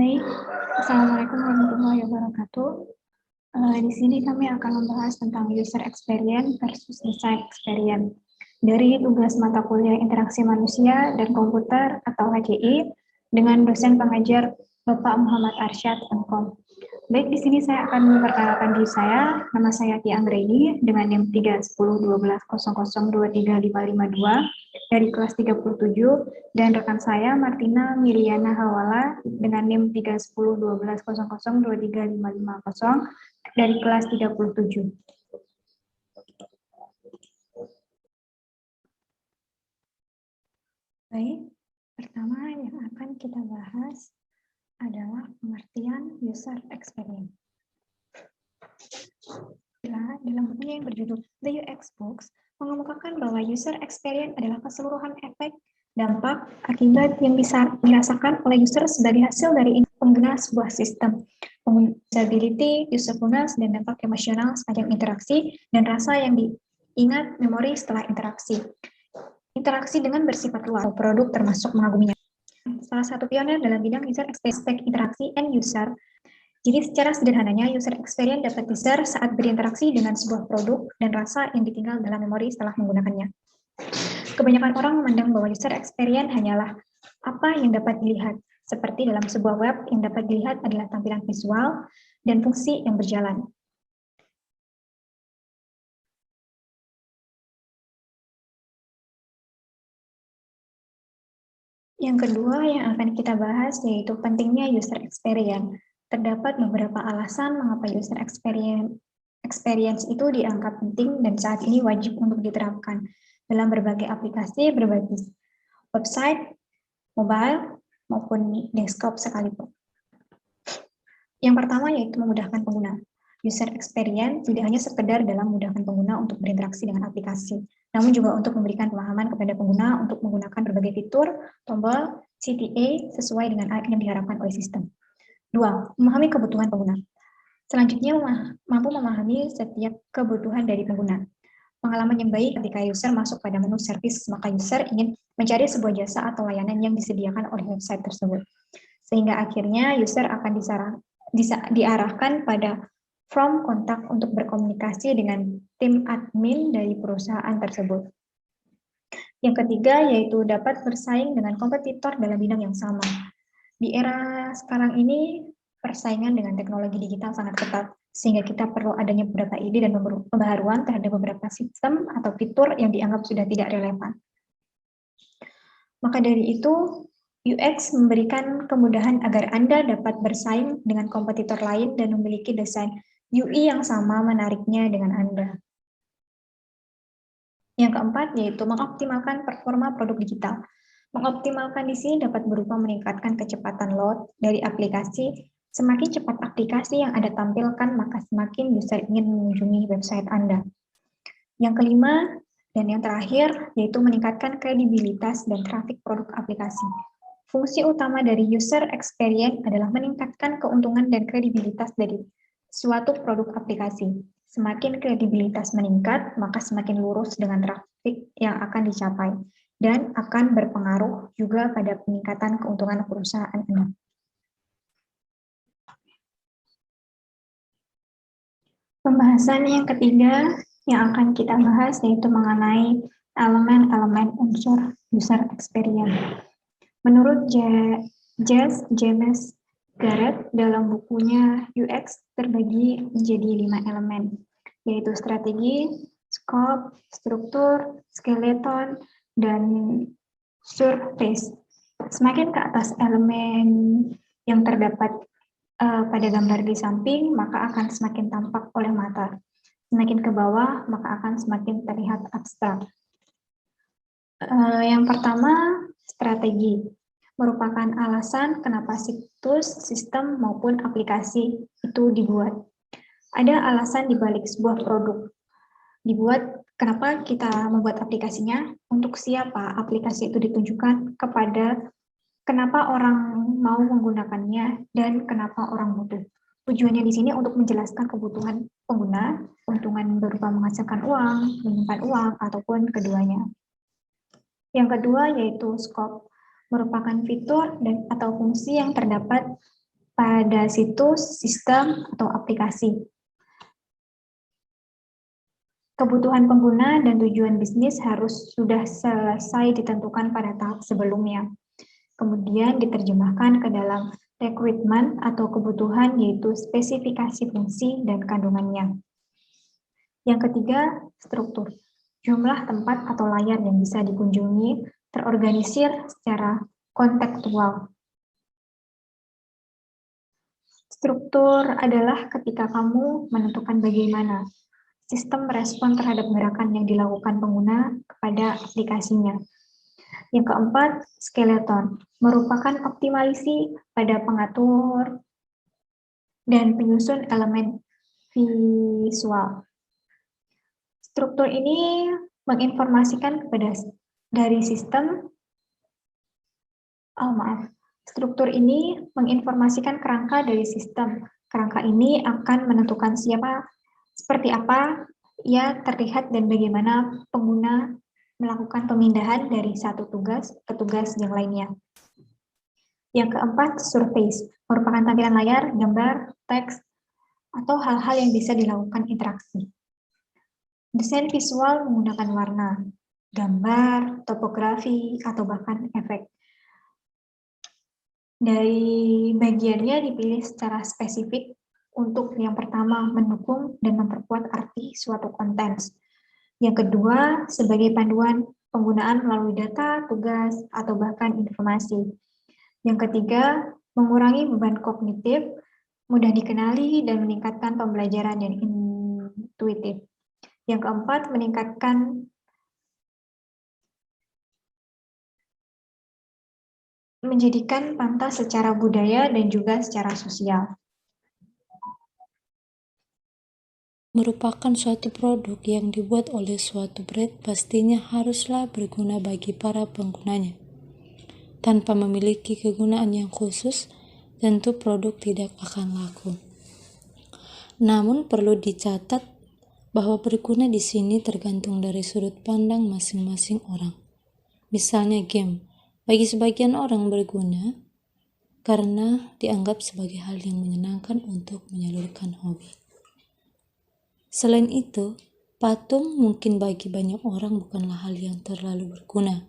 Baik, Assalamualaikum warahmatullahi wabarakatuh. Di sini kami akan membahas tentang user experience versus design experience dari tugas mata kuliah interaksi manusia dan komputer atau HCI dengan dosen pengajar Bapak Muhammad Arsyad MKom. Baik, di sini saya akan memperkenalkan diri saya. Nama saya Tia Anggreni dengan NIM 31012002352 dari kelas 37 dan rekan saya Martina Miliana Hawala dengan NIM 3101200235550 dari kelas 37. Baik, pertama yang akan kita bahas adalah pengertian user experience. Dalam bukunya yang berjudul The UX Books, mengemukakan bahwa user experience adalah keseluruhan efek, dampak, akibat yang bisa dirasakan oleh user sebagai hasil dari pengguna sebuah sistem, usability, usefulness, dan dampak emosional sepanjang interaksi, dan rasa yang diingat memori setelah interaksi. Interaksi dengan bersifat luas, produk termasuk mengaguminya. Salah satu pionir dalam bidang user experience interaksi and user. Jadi secara sederhananya, user experience dapat user saat berinteraksi dengan sebuah produk dan rasa yang ditinggal dalam memori setelah menggunakannya. Kebanyakan orang memandang bahwa user experience hanyalah apa yang dapat dilihat, seperti dalam sebuah web yang dapat dilihat adalah tampilan visual dan fungsi yang berjalan. Yang kedua yang akan kita bahas yaitu pentingnya user experience. Terdapat beberapa alasan mengapa user experience itu dianggap penting dan saat ini wajib untuk diterapkan dalam berbagai aplikasi, berbagai website, mobile, maupun desktop sekalipun. Yang pertama yaitu memudahkan pengguna. User experience tidak hanya sekedar dalam memudahkan pengguna untuk berinteraksi dengan aplikasi, namun juga untuk memberikan pemahaman kepada pengguna untuk menggunakan berbagai fitur, tombol, CTA sesuai dengan yang diharapkan oleh sistem. 2. Memahami kebutuhan pengguna. Selanjutnya, mampu memahami setiap kebutuhan dari pengguna. Pengalaman yang baik ketika user masuk pada menu service, maka user ingin mencari sebuah jasa atau layanan yang disediakan oleh website tersebut. Sehingga akhirnya user akan diarahkan pada form kontak untuk berkomunikasi dengan tim admin dari perusahaan tersebut. Yang ketiga yaitu dapat bersaing dengan kompetitor dalam bidang yang sama. Di era sekarang ini, persaingan dengan teknologi digital sangat ketat, sehingga kita perlu adanya beberapa ide dan pembaharuan terhadap beberapa sistem atau fitur yang dianggap sudah tidak relevan. Maka dari itu, UX memberikan kemudahan agar Anda dapat bersaing dengan kompetitor lain dan memiliki desain UI yang sama menariknya dengan Anda. Yang keempat yaitu mengoptimalkan performa produk digital. Mengoptimalkan di sini dapat berupa meningkatkan kecepatan load dari aplikasi. Semakin cepat aplikasi yang Anda tampilkan, maka semakin user ingin mengunjungi website Anda. Yang kelima dan yang terakhir yaitu meningkatkan kredibilitas dan trafik produk aplikasi. Fungsi utama dari user experience adalah meningkatkan keuntungan dan kredibilitas dari suatu produk aplikasi. Semakin kredibilitas meningkat, maka semakin lurus dengan trafik yang akan dicapai dan akan berpengaruh juga pada peningkatan keuntungan perusahaan Anda. Pembahasan yang ketiga yang akan kita bahas yaitu mengenai elemen-elemen unsur user experience. Menurut James Garrett dalam bukunya UX terbagi menjadi 5 elemen, yaitu strategi, scope, struktur, skeleton, dan surface. Semakin ke atas elemen yang terdapat pada gambar di samping, maka akan semakin tampak oleh mata. Semakin ke bawah, maka akan semakin terlihat abstrak. Yang pertama, strategi. Merupakan alasan kenapa situs, sistem, maupun aplikasi itu dibuat. Ada alasan di balik sebuah produk. Dibuat, kenapa kita membuat aplikasinya, untuk siapa aplikasi itu ditunjukkan, kepada kenapa orang mau menggunakannya, dan kenapa orang butuh. Tujuannya di sini untuk menjelaskan kebutuhan pengguna, keuntungan berupa menghasilkan uang, menyimpan uang, ataupun keduanya. Yang kedua yaitu scope, merupakan fitur atau fungsi yang terdapat pada situs, sistem, atau aplikasi. Kebutuhan pengguna dan tujuan bisnis harus sudah selesai ditentukan pada tahap sebelumnya. Kemudian diterjemahkan ke dalam requirement atau kebutuhan, yaitu spesifikasi fungsi dan kandungannya. Yang ketiga, struktur. Jumlah tempat atau layar yang bisa dikunjungi terorganisir secara kontekstual. Struktur adalah ketika kamu menentukan bagaimana sistem merespon terhadap gerakan yang dilakukan pengguna kepada aplikasinya. Yang keempat, skeleton, merupakan optimalisasi pada pengatur dan penyusun elemen visual. Struktur ini menginformasikan kepada dari sistem, struktur ini menginformasikan kerangka dari sistem. Kerangka ini akan menentukan seperti apa ia terlihat dan bagaimana pengguna melakukan pemindahan dari satu tugas ke tugas yang lainnya. Yang keempat, surface, merupakan tampilan layar, gambar, teks, atau hal-hal yang bisa dilakukan interaksi. Desain visual menggunakan warna, gambar, topografi, atau bahkan efek. Dari bagiannya dipilih secara spesifik untuk yang pertama mendukung dan memperkuat arti suatu konten. Yang kedua, sebagai panduan penggunaan melalui data, tugas, atau bahkan informasi. Yang ketiga, mengurangi beban kognitif, mudah dikenali, dan meningkatkan pembelajaran yang intuitif. Yang keempat, menjadikan pantas secara budaya dan juga secara sosial. Merupakan suatu produk yang dibuat oleh suatu brand pastinya haruslah berguna bagi para penggunanya. Tanpa memiliki kegunaan yang khusus, tentu produk tidak akan laku. Namun perlu dicatat bahwa berguna di sini tergantung dari sudut pandang masing-masing orang. Misalnya game, bagi sebagian orang berguna karena dianggap sebagai hal yang menyenangkan untuk menyalurkan hobi. Selain itu, patung mungkin bagi banyak orang bukanlah hal yang terlalu berguna.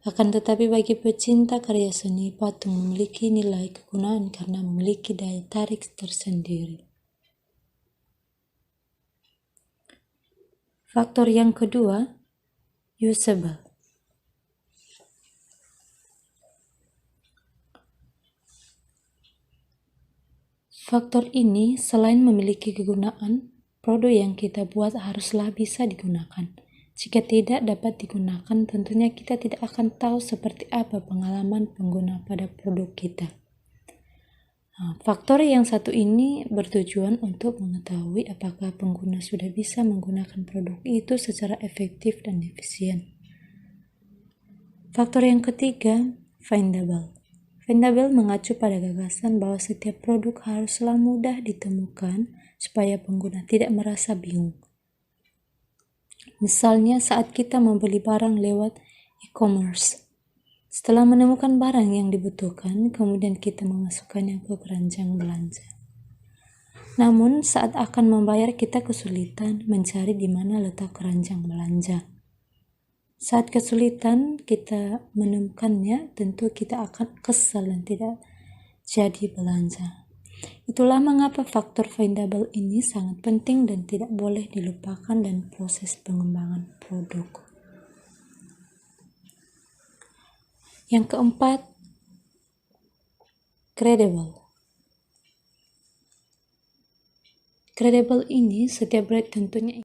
Akan tetapi bagi pecinta karya seni, patung memiliki nilai kegunaan karena memiliki daya tarik tersendiri. Faktor yang kedua, usable. Faktor ini selain memiliki kegunaan, produk yang kita buat haruslah bisa digunakan. Jika tidak dapat digunakan, tentunya kita tidak akan tahu seperti apa pengalaman pengguna pada produk kita. Faktor yang satu ini bertujuan untuk mengetahui apakah pengguna sudah bisa menggunakan produk itu secara efektif dan efisien. Faktor yang ketiga, findable. Findable mengacu pada gagasan bahwa setiap produk haruslah mudah ditemukan supaya pengguna tidak merasa bingung. Misalnya saat kita membeli barang lewat e-commerce. Setelah menemukan barang yang dibutuhkan, kemudian kita memasukkannya ke keranjang belanja. Namun saat akan membayar kita kesulitan mencari di mana letak keranjang belanja. Saat kesulitan kita menemukannya, tentu kita akan kesal dan tidak jadi belanja. Itulah mengapa faktor findable ini sangat penting dan tidak boleh dilupakan dalam proses pengembangan produk. Yang keempat, credible. Credible ini setiap brand tentunya